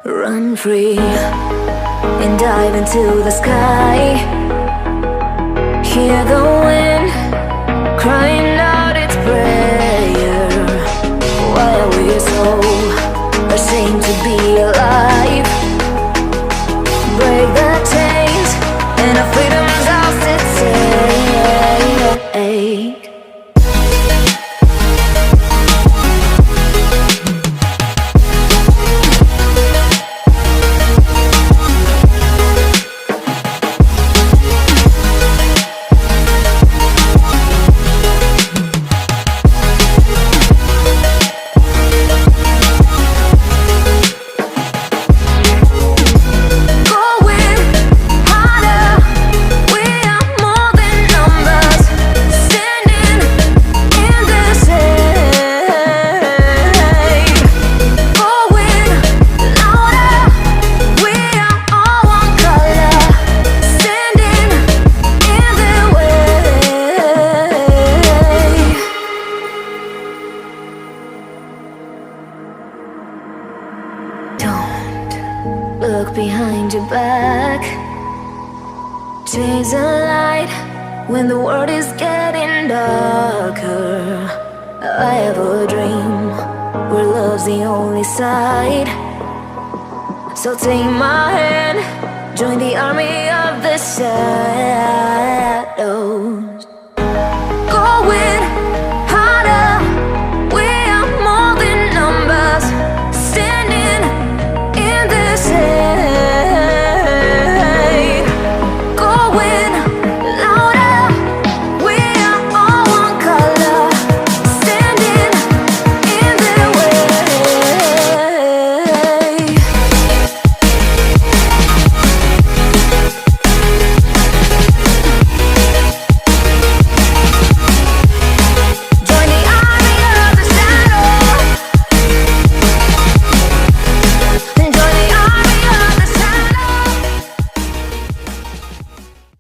Run free and dive into the sky. Hear the wind crying out its prayer. Why are we so ashamed to be alive? Break the chains and our freedom's ours to take. Look behind your back. Chase a light when the world is getting darker. I have a dream where love's the only side. So take my hand, join the army of the shadows.